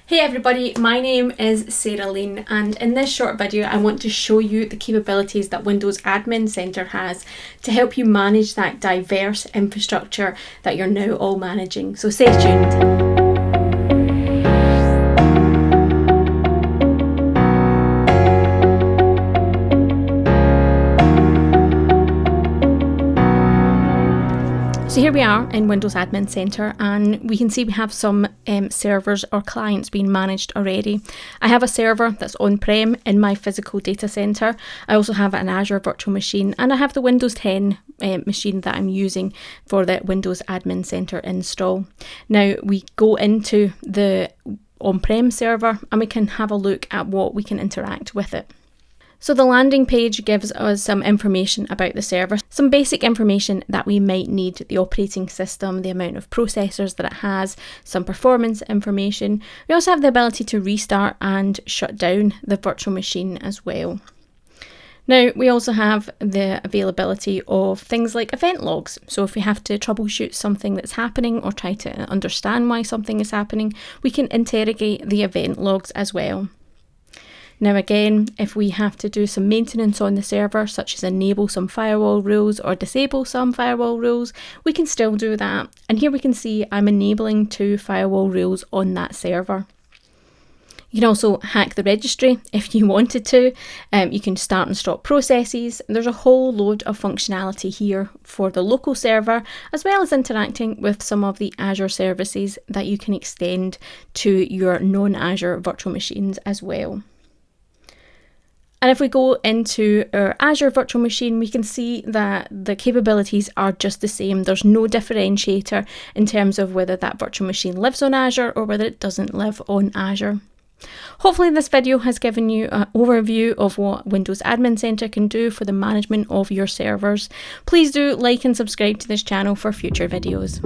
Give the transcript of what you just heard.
Hey everybody, my name is Sarah Lane, and in this short video I want to show you the capabilities that Windows Admin Center has to help you manage that diverse infrastructure that you're now all managing. So stay tuned. So here we are in Windows Admin Center, and we can see we have some servers or clients being managed already. I have a server that's on-prem in my physical data center. I also have an Azure virtual machine, and I have the Windows 10 machine that I'm using for the Windows Admin Center install. Now we go into the on-prem server and we can have a look at what we can interact with it. So the landing page gives us some information about the server, some basic information that we might need: the operating system, the amount of processors that it has, some performance information. We also have the ability to restart and shut down the virtual machine as well. Now we also have the availability of things like event logs. So if we have to troubleshoot something that's happening or try to understand why something is happening, we can interrogate the event logs as well. Now again, if we have to do some maintenance on the server, such as enable some firewall rules or disable some firewall rules, we can still do that. And here we can see I'm enabling 2 firewall rules on that server. You can also hack the registry if you wanted to. You can start and stop processes. There's a whole load of functionality here for the local server, as well as interacting with some of the Azure services that you can extend to your non-Azure virtual machines as well. And if we go into our Azure virtual machine, we can see that the capabilities are just the same. There's no differentiator in terms of whether that virtual machine lives on Azure or whether it doesn't live on Azure. Hopefully this video has given you an overview of what Windows Admin Center can do for the management of your servers. Please do like and subscribe to this channel for future videos.